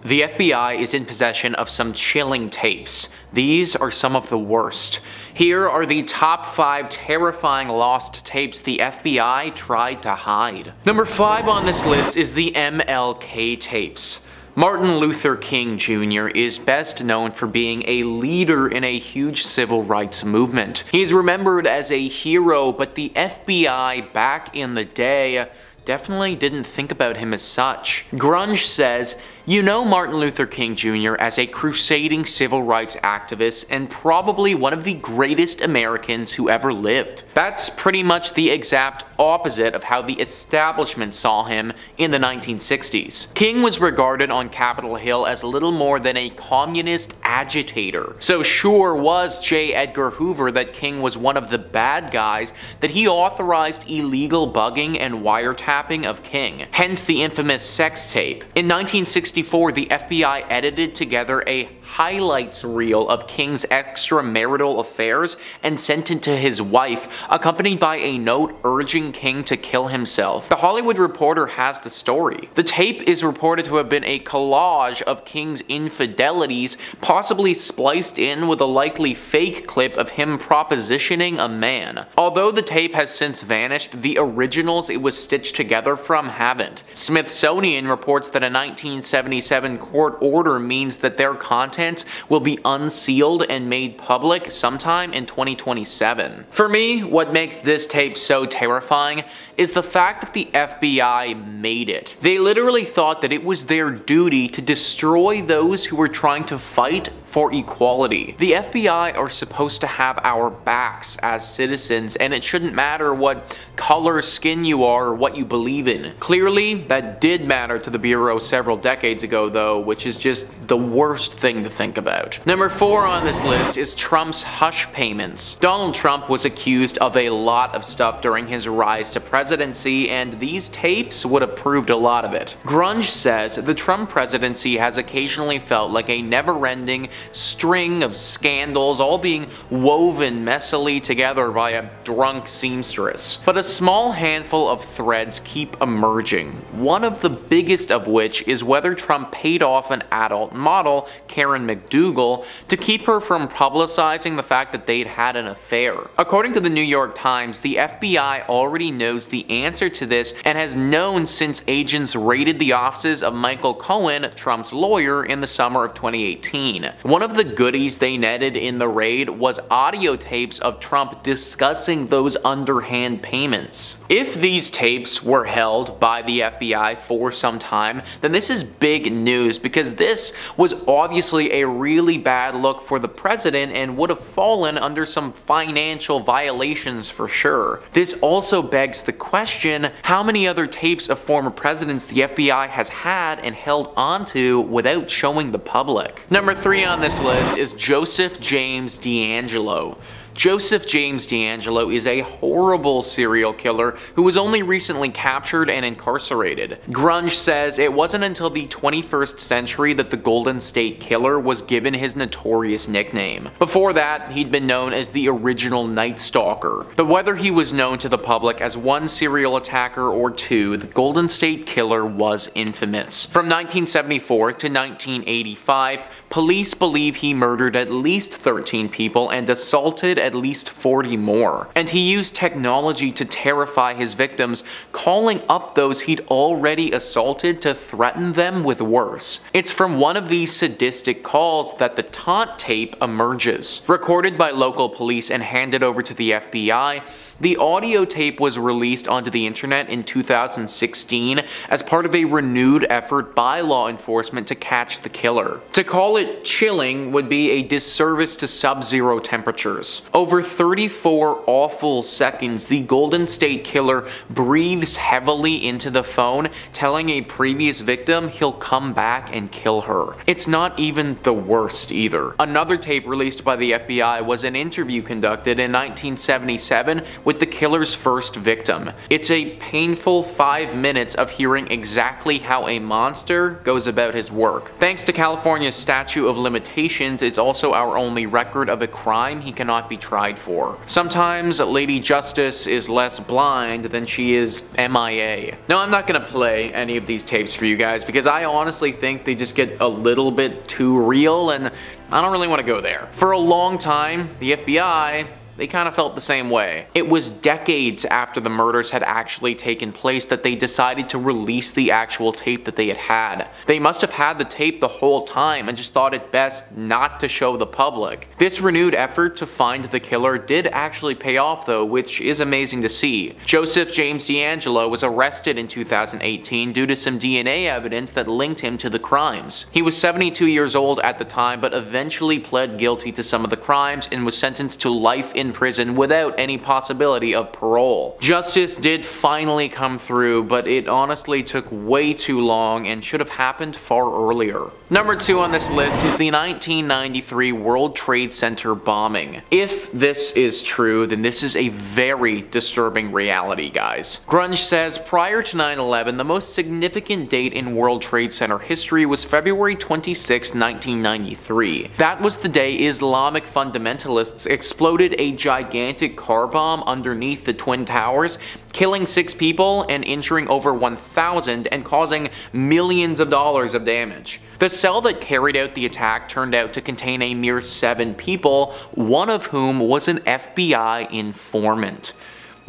The FBI is in possession of some chilling tapes. These are some of the worst. Here are the top 5 terrifying lost tapes the FBI tried to hide. Number 5 on this list is the MLK tapes. Martin Luther King Jr. is best known for being a leader in a huge civil rights movement. He is remembered as a hero, but the FBI back in the day definitely didn't think about him as such. Grunge says, "You know Martin Luther King Jr. as a crusading civil rights activist and probably one of the greatest Americans who ever lived." That's pretty much the exact opposite of how the establishment saw him in the 1960s. King was regarded on Capitol Hill as little more than a communist agitator. So sure was J. Edgar Hoover that King was one of the bad guys, that he authorized illegal bugging and wiretapping of King. Hence the infamous sex tape. In 1964, the FBI edited together a highlights reel of King's extramarital affairs and sent it to his wife, accompanied by a note urging King to kill himself. The Hollywood Reporter has the story. The tape is reported to have been a collage of King's infidelities, possibly spliced in with a likely fake clip of him propositioning a man. Although the tape has since vanished, the originals it was stitched together from haven't. Smithsonian reports that a 1977 court order means that their content will be unsealed and made public sometime in 2027. For me, what makes this tape so terrifying is the fact that the FBI made it. They literally thought that it was their duty to destroy those who were trying to fight for equality. The FBI are supposed to have our backs as citizens, and it shouldn't matter what color skin you are or what you believe in. Clearly, that did matter to the Bureau several decades ago though, which is just the worst thing to think about. Number 4 on this list is Trump's hush payments. Donald Trump was accused of a lot of stuff during his rise to presidency, and these tapes would have proved a lot of it. Grunge says the Trump presidency has occasionally felt like a never-ending string of scandals, all being woven messily together by a drunk seamstress. But a small handful of threads keep emerging, one of the biggest of which is whether Trump paid off an adult model, Karen McDougal, to keep her from publicizing the fact that they'd had an affair. According to the New York Times, the FBI already knows the answer to this and has known since agents raided the offices of Michael Cohen, Trump's lawyer, in the summer of 2018. One of the goodies they netted in the raid was audio tapes of Trump discussing those underhand payments. If these tapes were held by the FBI for some time, then this is big news because this was obviously a really bad look for the president and would have fallen under some financial violations for sure. This also begs the question, how many other tapes of former presidents the FBI has had and held onto without showing the public? Number 3 on this list is Joseph James Deangelo. Joseph James Deangelo is a horrible serial killer who was only recently captured and incarcerated. Grunge says it wasn't until the 21st century that the Golden State Killer was given his notorious nickname. Before that, he'd been known as the original Night Stalker. But whether he was known to the public as one serial attacker or two, the Golden State Killer was infamous. From 1974 to 1985, police believe he murdered at least 13 people and assaulted at least 40 more. And he used technology to terrify his victims, calling up those he'd already assaulted to threaten them with worse. It's from one of these sadistic calls that the taunt tape emerges. Recorded by local police and handed over to the FBI, the audio tape was released onto the internet in 2016 as part of a renewed effort by law enforcement to catch the killer. To call it chilling would be a disservice to sub-zero temperatures. Over 34 awful seconds, the Golden State Killer breathes heavily into the phone, telling a previous victim he'll come back and kill her. It's not even the worst either. Another tape released by the FBI was an interview conducted in 1977 with the killer's first victim. It's a painful 5 minutes of hearing exactly how a monster goes about his work. Thanks to California's statute of limitations, it's also our only record of a crime he cannot be tried for. Sometimes Lady Justice is less blind than she is MIA. Now, I'm not gonna play any of these tapes for you guys because I honestly think they just get a little bit too real, and I don't really want to go there. For a long time, the FBI, they kind of felt the same way. It was decades after the murders had actually taken place that they decided to release the actual tape that they had had. They must have had the tape the whole time and just thought it best not to show the public. This renewed effort to find the killer did actually pay off though, which is amazing to see. Joseph James Deangelo was arrested in 2018 due to some DNA evidence that linked him to the crimes. He was 72 years old at the time, but eventually pled guilty to some of the crimes and was sentenced to life in prison without any possibility of parole. Justice did finally come through, but it honestly took way too long and should have happened far earlier. Number 2 on this list is the 1993 World Trade Center bombing. If this is true, then this is a very disturbing reality, guys. Grunge says, prior to 9/11, the most significant date in World Trade Center history was February 26, 1993. That was the day Islamic fundamentalists exploded a gigantic car bomb underneath the Twin Towers, killing 6 people and injuring over 1,000 and causing millions of dollars of damage. The cell that carried out the attack turned out to contain a mere 7 people, one of whom was an FBI informant.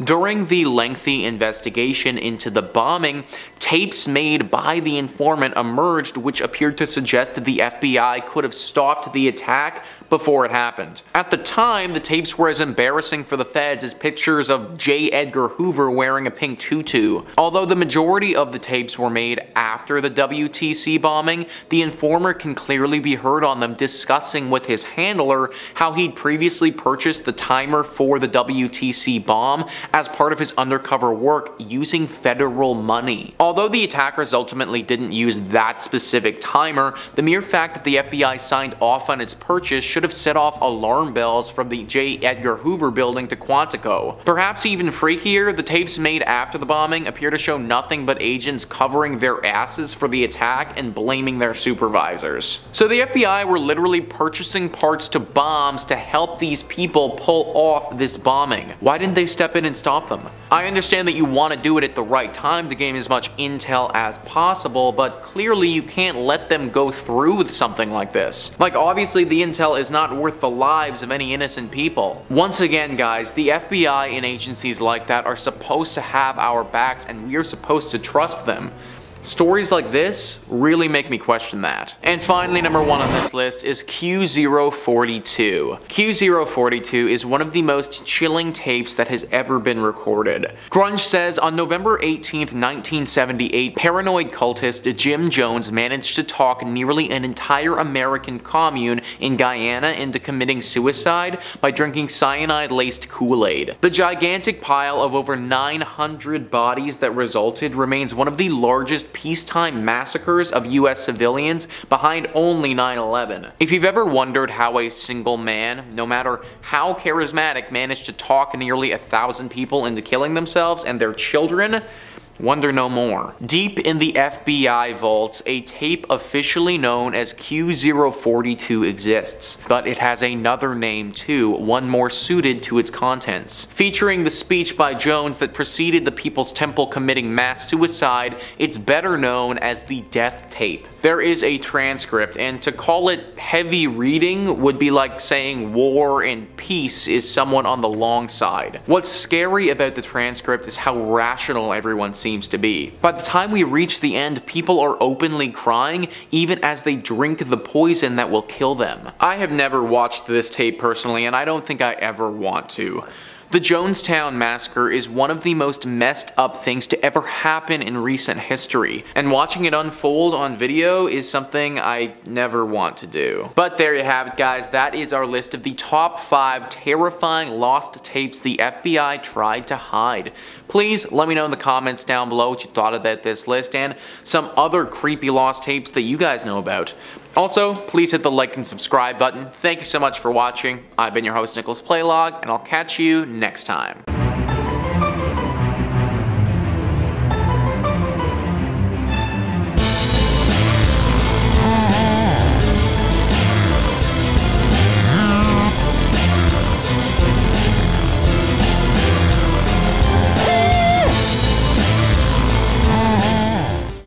During the lengthy investigation into the bombing, tapes made by the informant emerged which appeared to suggest that the FBI could have stopped the attack before it happened. At the time, the tapes were as embarrassing for the feds as pictures of J. Edgar Hoover wearing a pink tutu. Although the majority of the tapes were made after the WTC bombing, the informer can clearly be heard on them discussing with his handler how he'd previously purchased the timer for the WTC bomb as part of his undercover work using federal money. Although the attackers ultimately didn't use that specific timer, the mere fact that the FBI signed off on its purchase should have set off alarm bells from the J. Edgar Hoover building to Quantico. Perhaps even freakier, the tapes made after the bombing appear to show nothing but agents covering their asses for the attack and blaming their supervisors. So the FBI were literally purchasing parts to bombs to help these people pull off this bombing. Why didn't they step in and stop them? I understand that you want to do it at the right time to gain as much intel as possible, but clearly you can't let them go through with something like this. Like, obviously the intel is not worth the lives of any innocent people. Once again, guys, the FBI and agencies like that are supposed to have our backs and we are supposed to trust them. Stories like this really make me question that. And finally, number 1 on this list is Q042. Q042 is one of the most chilling tapes that has ever been recorded. Grunge says, on November 18th, 1978, paranoid cultist Jim Jones managed to talk nearly an entire American commune in Guyana into committing suicide by drinking cyanide-laced Kool-Aid. The gigantic pile of over 900 bodies that resulted remains one of the largest peacetime massacres of US civilians behind only 9/11. If you've ever wondered how a single man, no matter how charismatic, managed to talk nearly 1,000 people into killing themselves and their children, wonder no more. Deep in the FBI vaults, a tape officially known as Q042 exists, but it has another name too, one more suited to its contents. Featuring the speech by Jones that preceded the People's Temple committing mass suicide, it's better known as the death tape. There is a transcript, and to call it heavy reading would be like saying war and peace is someone on the long side. What's scary about the transcript is how rational everyone seems to be. By the time we reach the end, people are openly crying even as they drink the poison that will kill them. I have never watched this tape personally, and I don't think I ever want to. The Jonestown massacre is one of the most messed up things to ever happen in recent history, and watching it unfold on video is something I never want to do. But there you have it, guys. That is our list of the top 5 terrifying lost tapes the FBI tried to hide. Please let me know in the comments down below what you thought about this list and some other creepy lost tapes that you guys know about. Also, please hit the like and subscribe button. Thank you so much for watching. I've been your host, Nicholas Playlog, and I'll catch you next time.